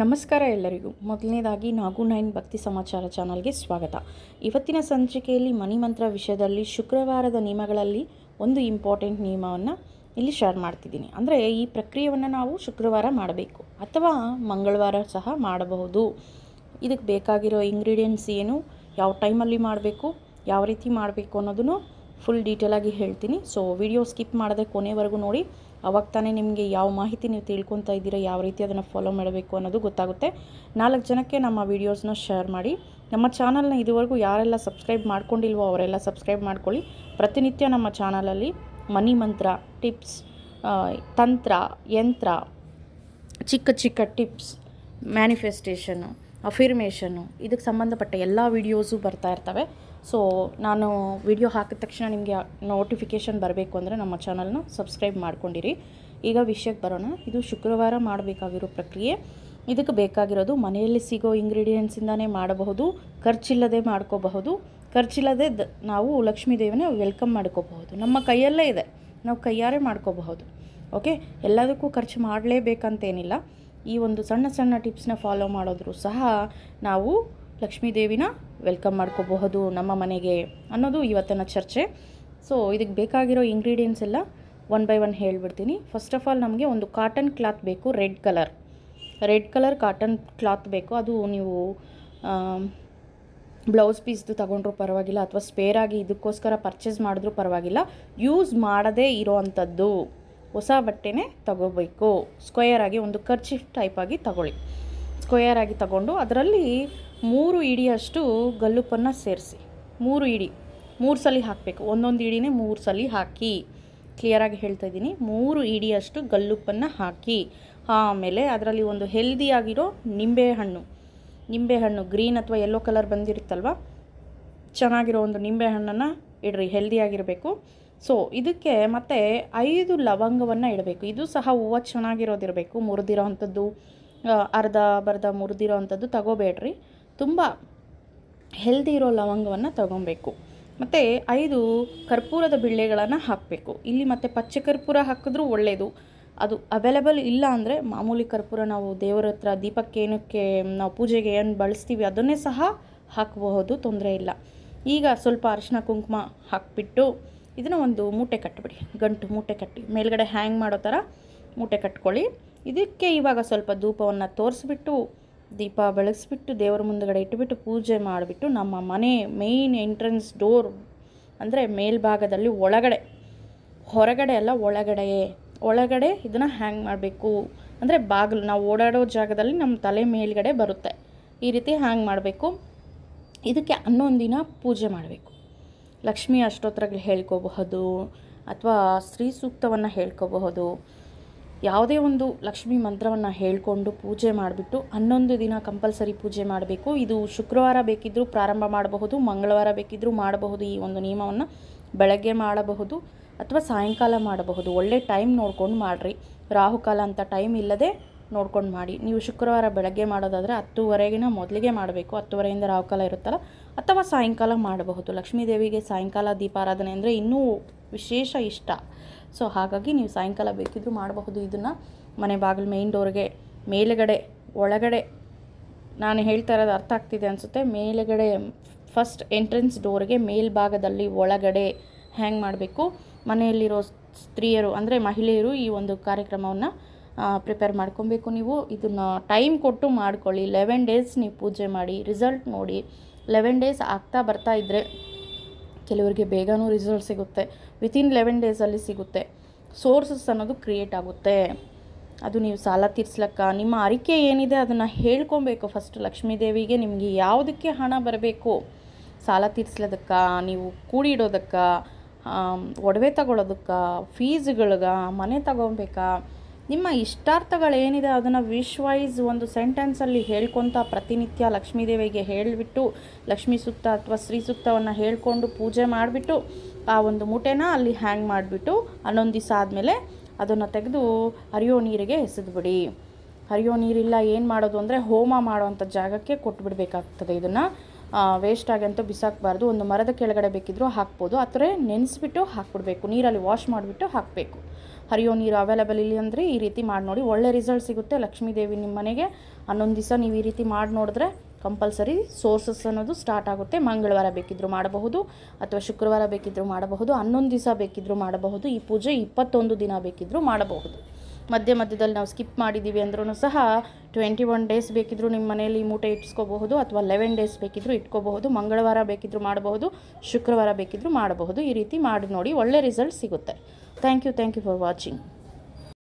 ನಮಸ್ಕಾರ ಎಲ್ಲರಿಗೂ. ಮೊದಲನೇದಾಗಿ ನಾಗು9 ಭಕ್ತಿ ಸಮಾಚಾರ ಚಾನಲ್ಗೆ ಸ್ವಾಗತ. ಇವತ್ತಿನ ಸಂಚಿಕೆಯಲ್ಲಿ ಮನಿ ಮಂತ್ರ ವಿಷಯದಲ್ಲಿ ಶುಕ್ರವಾರದ ನಿಯಮಗಳಲ್ಲಿ ಒಂದು ಇಂಪಾರ್ಟೆಂಟ್ ನಿಯಮವನ್ನು ಇಲ್ಲಿ ಶೇರ್ ಮಾಡ್ತಿದ್ದೀನಿ. ಅಂದರೆ ಈ ಪ್ರಕ್ರಿಯೆಯನ್ನು ನಾವು ಶುಕ್ರವಾರ ಮಾಡಬೇಕು ಅಥವಾ ಮಂಗಳವಾರ ಸಹ ಮಾಡಬಹುದು. ಇದಕ್ಕೆ ಬೇಕಾಗಿರೋ ಇಂಗ್ರೀಡಿಯೆಂಟ್ಸ್ ಏನು, ಯಾವ ಟೈಮಲ್ಲಿ ಮಾಡಬೇಕು, ಯಾವ ರೀತಿ ಮಾಡಬೇಕು ಅನ್ನೋದನ್ನು ಫುಲ್ ಡೀಟೇಲಾಗಿ ಹೇಳ್ತೀನಿ. ಸೊ ವಿಡಿಯೋ ಸ್ಕಿಪ್ ಮಾಡದೆ ಕೊನೆವರೆಗೂ ನೋಡಿ. ಅವಾಗ ತಾನೇ ನಿಮಗೆ ಯಾವ ಮಾಹಿತಿ ನೀವು ತಿಳ್ಕೊತಾ ಇದ್ದೀರಾ, ಯಾವ ರೀತಿ ಅದನ್ನು ಫಾಲೋ ಮಾಡಬೇಕು ಅನ್ನೋದು ಗೊತ್ತಾಗುತ್ತೆ. 4 ಜನಕ್ಕೆ ನಮ್ಮ ವೀಡಿಯೋಸ್ನ ಶೇರ್ ಮಾಡಿ. ನಮ್ಮ ಚಾನಲ್ನ ಇದುವರೆಗೂ ಯಾರೆಲ್ಲ ಸಬ್ಸ್ಕ್ರೈಬ್ ಮಾಡ್ಕೊಂಡಿಲ್ವೋ ಅವರೆಲ್ಲ ಸಬ್ಸ್ಕ್ರೈಬ್ ಮಾಡ್ಕೊಳ್ಳಿ. ಪ್ರತಿನಿತ್ಯ ನಮ್ಮ ಚಾನಲಲ್ಲಿ ಮನಿ ಮಂತ್ರ ಟಿಪ್ಸ್, ತಂತ್ರ, ಯಂತ್ರ, ಚಿಕ್ಕ ಚಿಕ್ಕ ಟಿಪ್ಸ್, ಮ್ಯಾನಿಫೆಸ್ಟೇಷನ್ನು, ಅಫಿರ್ಮೇಷನ್ನು, ಇದಕ್ಕೆ ಸಂಬಂಧಪಟ್ಟ ಎಲ್ಲ ವೀಡಿಯೋಸು ಬರ್ತಾ ಇರ್ತವೆ. ಸೊ ನಾನು ವಿಡಿಯೋ ಹಾಕಿದ ತಕ್ಷಣ ನಿಮಗೆ ನೋಟಿಫಿಕೇಷನ್ ಬರಬೇಕು ಅಂದರೆ ನಮ್ಮ ಚಾನಲ್ನ ಸಬ್ಸ್ಕ್ರೈಬ್ ಮಾಡ್ಕೊಂಡಿರಿ. ಈಗ ವಿಷಯಕ್ಕೆ ಬರೋಣ. ಇದು ಶುಕ್ರವಾರ ಮಾಡಬೇಕಾಗಿರೋ ಪ್ರಕ್ರಿಯೆ. ಇದಕ್ಕೆ ಬೇಕಾಗಿರೋದು ಮನೆಯಲ್ಲಿ ಸಿಗೋ ಇಂಗ್ರೀಡಿಯೆಂಟ್ಸಿಂದನೇ ಮಾಡಬಹುದು. ಖರ್ಚಿಲ್ಲದೆ ಮಾಡ್ಕೋಬಹುದು. ಖರ್ಚಿಲ್ಲದೆ ನಾವು ಲಕ್ಷ್ಮೀ ದೇವಿನ ವೆಲ್ಕಮ್ ಮಾಡ್ಕೋಬಹುದು. ನಮ್ಮ ಕೈಯಲ್ಲೇ ಇದೆ, ನಾವು ಕೈಯಾರೆ ಮಾಡ್ಕೋಬಹುದು. ಓಕೆ, ಎಲ್ಲದಕ್ಕೂ ಖರ್ಚು ಮಾಡಲೇಬೇಕಂತೇನಿಲ್ಲ. ಈ ಒಂದು ಸಣ್ಣ ಸಣ್ಣ ಟಿಪ್ಸ್ನ ಫಾಲೋ ಮಾಡಿದ್ರೂ ಸಹ ನಾವು ಲಕ್ಷ್ಮೀ ದೇವಿನ ವೆಲ್ಕಮ್ ಮಾಡ್ಕೋಬಹುದು ನಮ್ಮ ಮನೆಗೆ ಅನ್ನೋದು ಇವತ್ತಿನ ಚರ್ಚೆ. ಸೊ ಇದಕ್ಕೆ ಬೇಕಾಗಿರೋ ಇಂಗ್ರೀಡಿಯೆಂಟ್ಸ್ ಎಲ್ಲ ಒನ್ ಬೈ ಒನ್ ಹೇಳಿಬಿಡ್ತೀನಿ. ಫಸ್ಟ್ ಆಫ್ ಆಲ್ ನಮಗೆ ಒಂದು ಕಾಟನ್ ಕ್ಲಾತ್ ಬೇಕು. ರೆಡ್ ಕಲರ್ ಕಾಟನ್ ಕ್ಲಾತ್ ಬೇಕು. ಅದು ನೀವು ಬ್ಲೌಸ್ ಪೀಸ್ದು ತಗೊಂಡ್ರೂ ಪರವಾಗಿಲ್ಲ ಅಥವಾ ಸ್ಪೇರಾಗಿ ಇದಕ್ಕೋಸ್ಕರ ಪರ್ಚೇಸ್ ಮಾಡಿದ್ರೂ ಪರವಾಗಿಲ್ಲ. ಯೂಸ್ ಮಾಡದೇ ಇರೋ ಅಂಥದ್ದು ಹೊಸ ಬಟ್ಟೆನೇ ತಗೋಬೇಕು. ಸ್ಕ್ವೇರ್ ಆಗಿ ಒಂದು ಕರ್ಚೀಫ್ ಟೈಪಾಗಿ ತಗೊಳ್ಳಿ. ಸ್ಕ್ವೇರ್ ಆಗಿ ತಗೊಂಡು ಅದರಲ್ಲಿ 3 ಇಡಿಯಷ್ಟು ಗಲ್ಲುಪ್ಪನ್ನು ಸೇರಿಸಿ. 3 ಇಡಿ 3 ಸಲ ಹಾಕಬೇಕು. ಒಂದೊಂದು ಇಡಿನೇ 3 ಸಲ ಹಾಕಿ. ಕ್ಲಿಯರಾಗಿ ಹೇಳ್ತಾ ಇದ್ದೀನಿ. 3 ಇಡಿಯಷ್ಟು ಗಲ್ಲುಪ್ಪನ್ನು ಹಾಕಿ. ಆಮೇಲೆ ಅದರಲ್ಲಿ ಒಂದು ಹೆಲ್ದಿಯಾಗಿರೋ ನಿಂಬೆಹಣ್ಣು ಗ್ರೀನ್ ಅಥವಾ ಯೆಲ್ಲೋ ಕಲರ್ ಬಂದಿರುತ್ತಲ್ವ, ಚೆನ್ನಾಗಿರೋ ಒಂದು ನಿಂಬೆಹಣ್ಣನ್ನು ಇಡ್ರಿ. ಹೆಲ್ದಿಯಾಗಿರಬೇಕು. ಸೊ ಇದಕ್ಕೆ ಮತ್ತೆ 5 ಲವಂಗವನ್ನು ಇಡಬೇಕು. ಇದು ಸಹ ಹೂವು ಚೆನ್ನಾಗಿರೋದಿರಬೇಕು. ಮುರಿದಿರೋ ಅಂಥದ್ದು, ಅರ್ಧ ಮುರಿದಿರೋ ಅಂಥದ್ದು ತಗೋಬೇಡ್ರಿ. ತುಂಬ ಹೆಲ್ದಿ ಇರೋ ಲವಂಗವನ್ನು ತಗೊಬೇಕು. ಮತ್ತು 5 ಕರ್ಪೂರದ ಬಿಳ್ಳೆಗಳನ್ನು ಹಾಕಬೇಕು. ಇಲ್ಲಿ ಮತ್ತು ಪಚ್ಚೆ ಕರ್ಪೂರ ಹಾಕಿದ್ರೂ ಒಳ್ಳೆಯದು. ಅದು ಅವೈಲೇಬಲ್ ಇಲ್ಲ ಅಂದರೆ ಮಾಮೂಲಿ ಕರ್ಪೂರ, ನಾವು ದೇವರ ಹತ್ರ ದೀಪಕ್ಕೆ ಏನಕ್ಕೆ ನಾವು ಪೂಜೆಗೆ ಏನು ಬಳಸ್ತೀವಿ ಅದನ್ನೇ ಸಹ ಹಾಕಬಹುದು, ತೊಂದರೆ ಇಲ್ಲ. ಈಗ ಸ್ವಲ್ಪ ಅರಿಶಿನ ಕುಂಕುಮ ಹಾಕಿಬಿಟ್ಟು ಇದನ್ನು ಒಂದು ಮೂಟೆ ಕಟ್ಟಿಬಿಡಿ. ಗಂಟು ಮೂಟೆ ಕಟ್ಟಿ ಮೇಲ್ಗಡೆ ಹ್ಯಾಂಗ್ ಮಾಡೋ ಥರ ಮೂಟೆ ಕಟ್ಕೊಳ್ಳಿ. ಇದಕ್ಕೆ ಇವಾಗ ಸ್ವಲ್ಪ ಧೂಪವನ್ನು ತೋರಿಸ್ಬಿಟ್ಟು, ದೀಪ ಬೆಳಗಿಸ್ಬಿಟ್ಟು, ದೇವರ ಮುಂದುಗಡೆ ಇಟ್ಟುಬಿಟ್ಟು ಪೂಜೆ ಮಾಡಿಬಿಟ್ಟು, ನಮ್ಮ ಮನೆ ಮೇಯ್ನ್ ಎಂಟ್ರೆನ್ಸ್ ಡೋರ್ ಅಂದರೆ ಮೇಲ್ಭಾಗದಲ್ಲಿ ಹೊರಗಡೆ ಅಲ್ಲ, ಒಳಗಡೆ ಇದನ್ನು ಹ್ಯಾಂಗ್ ಮಾಡಬೇಕು. ಅಂದರೆ ಬಾಗಿಲು, ನಾವು ಓಡಾಡೋ ಜಾಗದಲ್ಲಿ ನಮ್ಮ ತಲೆ ಮೇಲ್ಗಡೆ ಬರುತ್ತೆ. ಈ ರೀತಿ ಹ್ಯಾಂಗ್ ಮಾಡಬೇಕು. ಇದಕ್ಕೆ 11 ದಿನ ಪೂಜೆ ಮಾಡಬೇಕು. ಲಕ್ಷ್ಮೀ ಅಷ್ಟೋತ್ತರಗಳು ಹೇಳ್ಕೋಬಹುದು ಅಥವಾ ಸ್ತ್ರೀ ಸೂಕ್ತವನ್ನು ಹೇಳ್ಕೋಬಹುದು. ಯಾವುದೇ ಒಂದು ಲಕ್ಷ್ಮೀ ಮಂತ್ರವನ್ನು ಹೇಳಿಕೊಂಡು ಪೂಜೆ ಮಾಡಿಬಿಟ್ಟು 11 ದಿನ ಕಂಪಲ್ಸರಿ ಪೂಜೆ ಮಾಡಬೇಕು. ಇದು ಶುಕ್ರವಾರ ಬೇಕಿದ್ದರೂ ಪ್ರಾರಂಭ ಮಾಡಬಹುದು, ಮಂಗಳವಾರ ಬೇಕಿದ್ದರೂ ಮಾಡಬಹುದು. ಈ ಒಂದು ನಿಯಮವನ್ನು ಬೆಳಗ್ಗೆ ಮಾಡಬಹುದು ಅಥವಾ ಸಾಯಂಕಾಲ ಮಾಡಬಹುದು. ಒಳ್ಳೆ ಟೈಮ್ ನೋಡ್ಕೊಂಡು ಮಾಡಿರಿ. ರಾಹುಕಾಲ ಅಂತ ಟೈಮ್ ಇಲ್ಲದೆ ನೋಡ್ಕೊಂಡು ಮಾಡಿ. ನೀವು ಶುಕ್ರವಾರ ಬೆಳಗ್ಗೆ ಮಾಡೋದಾದರೆ 10:30ಗಿನ ಮೊದಲಿಗೆ ಮಾಡಬೇಕು. 10:30ಯಿಂದ ರಾಹುಕಾಲ ಇರುತ್ತಲ್ಲ, ಅಥವಾ ಸಾಯಂಕಾಲ ಮಾಡಬಹುದು. ಲಕ್ಷ್ಮೀ ದೇವಿಗೆ ಸಾಯಂಕಾಲ ದೀಪಾರಾಧನೆ ಅಂದರೆ ಇನ್ನೂ ವಿಶೇಷ ಇಷ್ಟ. ಸೊ ಹಾಗಾಗಿ ನೀವು ಸಾಯಂಕಾಲ ಬೇಕಿದ್ದರೂ ಮಾಡಬಹುದು. ಇದನ್ನು ಮನೆ ಬಾಗಿಲು ಮೇಯ್ನ್ ಡೋರ್ಗೆ ಒಳಗಡೆ, ನಾನು ಹೇಳ್ತಾ ಇರೋದು ಅರ್ಥ ಆಗ್ತಿದೆ ಅನಿಸುತ್ತೆ. ಮೇಲುಗಡೆ ಫಸ್ಟ್ ಎಂಟ್ರೆನ್ಸ್ ಡೋರ್ಗೆ ಮೇಲ್ಭಾಗದಲ್ಲಿ ಒಳಗಡೆ ಹ್ಯಾಂಗ್ ಮಾಡಬೇಕು. ಮನೆಯಲ್ಲಿರೋ ಸ್ತ್ರೀಯರು ಅಂದರೆ ಮಹಿಳೆಯರು ಈ ಒಂದು ಕಾರ್ಯಕ್ರಮವನ್ನು ಪ್ರಿಪೇರ್ ಮಾಡ್ಕೊಬೇಕು. ನೀವು ಇದನ್ನು ಟೈಮ್ ಕೊಟ್ಟು ಮಾಡ್ಕೊಳ್ಳಿ. 11 ಡೇಸ್ ನೀವು ಪೂಜೆ ಮಾಡಿ, ರಿಸಲ್ಟ್ ನೋಡಿ. 11 ಡೇಸ್ ಆಗ್ತಾ ಬರ್ತಾ ಇದ್ದರೆ ಕೆಲವರಿಗೆ ಬೇಗನೂ ರಿಸಲ್ಟ್ ಸಿಗುತ್ತೆ. ವಿತಿನ್ 11 ಡೇಸಲ್ಲಿ ಸಿಗುತ್ತೆ. ಸೋರ್ಸಸ್ ಅನ್ನೋದು ಕ್ರಿಯೇಟ್ ಆಗುತ್ತೆ. ಅದು ನೀವು ಸಾಲ ತೀರ್ಸ್ಲಕ್ಕ, ನಿಮ್ಮ ಅರಿಕೆ ಏನಿದೆ ಅದನ್ನು ಹೇಳ್ಕೊಬೇಕು. ಫಸ್ಟ್ ಲಕ್ಷ್ಮೀ ದೇವಿಗೆ ನಿಮಗೆ ಯಾವುದಕ್ಕೆ ಹಣ ಬರಬೇಕು, ಸಾಲ ತೀರ್ಸ್ಲೋದಕ್ಕೆ, ನೀವು ಕೂಡಿಡೋದಕ್ಕೆ, ಒಡವೆ ತಗೊಳ್ಳೋದಕ್ಕೆ, ಫೀಸ್ಗಳಿಗೆ, ಮನೆ ತಗೊಬೇಕಾ, ನಿಮ್ಮ ಇಷ್ಟಾರ್ಥಗಳೇನಿದೆ ಅದನ್ನು ವಿಶ್ ವೈಸ್ ಒಂದು ಸೆಂಟೆನ್ಸಲ್ಲಿ ಹೇಳ್ಕೊತ ಪ್ರತಿನಿತ್ಯ ಲಕ್ಷ್ಮೀ ದೇವಿಗೆ ಹೇಳಿಬಿಟ್ಟು ಲಕ್ಷ್ಮೀ ಸೂಕ್ತ ಅಥವಾ ಸ್ತ್ರೀ ಸೂಕ್ತವನ್ನು ಹೇಳ್ಕೊಂಡು ಪೂಜೆ ಮಾಡಿಬಿಟ್ಟು ಆ ಒಂದು ಮೂಟೆನ ಅಲ್ಲಿ ಹ್ಯಾಂಗ್ ಮಾಡಿಬಿಟ್ಟು 11 ದಿವಸ ಆದಮೇಲೆ ಅದನ್ನು ತೆಗೆದು ಹರಿಯೋ ನೀರಿಗೆ ಎಸೆದುಬಿಡಿ. ಹರಿಯೋ ನೀರಿಲ್ಲ ಏನು ಮಾಡೋದು ಅಂದರೆ ಹೋಮ ಮಾಡೋವಂಥ ಜಾಗಕ್ಕೆ ಕೊಟ್ಬಿಡ್ಬೇಕಾಗ್ತದೆ. ಇದನ್ನು ವೇಸ್ಟ್ ಆಗಂತ ಬಿಸಾಕಬಾರ್ದು. ಒಂದು ಮರದ ಕೆಳಗಡೆ ಬೇಕಿದ್ರೂ ಹಾಕ್ಬೋದು. ಆ ಥರ ನೆನೆಸ್ಬಿಟ್ಟು ಹಾಕ್ಬಿಡ್ಬೇಕು. ನೀರಲ್ಲಿ ವಾಶ್ ಮಾಡಿಬಿಟ್ಟು ಹಾಕಬೇಕು. ಹರಿಯೋ ನೀರು ಅವೈಲೇಬಲ್ ಇಲ್ಲ ಅಂದರೆ ಈ ರೀತಿ ಮಾಡಿ ನೋಡಿ, ಒಳ್ಳೆ ರಿಸಲ್ಟ್ ಸಿಗುತ್ತೆ. ಲಕ್ಷ್ಮೀ ದೇವಿ ನಿಮ್ಮ ಮನೆಗೆ 11 ದಿವಸ ನೀವು ಈ ರೀತಿ ಮಾಡಿ ನೋಡಿದ್ರೆ ಕಂಪಲ್ಸರಿ ಸೋರ್ಸಸ್ ಅನ್ನೋದು ಸ್ಟಾರ್ಟ್ ಆಗುತ್ತೆ. ಮಂಗಳವಾರ ಬೇಕಿದ್ದರೂ ಮಾಡಬಹುದು ಅಥವಾ ಶುಕ್ರವಾರ ಬೇಕಿದ್ದರೂ ಮಾಡಬಹುದು, 11 ದಿವಸ ಬೇಕಿದ್ದರೂ ಮಾಡಬಹುದು. ಈ ಪೂಜೆ 21 ದಿನ ಬೇಕಿದ್ದರೂ ಮಾಡಬಹುದು. ಮಧ್ಯದಲ್ಲಿ ನಾವು ಸ್ಕಿಪ್ ಮಾಡಿದ್ದೀವಿ ಅಂದ್ರೂ ಸಹ 21 ಡೇಸ್ ಬೇಕಿದ್ದರೂ ನಿಮ್ಮ ಮನೆಯಲ್ಲಿ ಮೂಟೆ ಇಟ್ಸ್ಕೋಬಹುದು ಅಥವಾ 11 ಡೇಸ್ ಬೇಕಿದ್ದರೂ ಇಟ್ಕೋಬಹುದು. ಮಂಗಳವಾರ ಬೇಕಿದ್ದರೂ ಮಾಡಬಹುದು, ಶುಕ್ರವಾರ ಬೇಕಿದ್ದರೂ ಮಾಡಬಹುದು. ಈ ರೀತಿ ಮಾಡಿ ನೋಡಿ, ಒಳ್ಳೆ ರಿಸಲ್ಟ್ ಸಿಗುತ್ತೆ. Thank you for watching.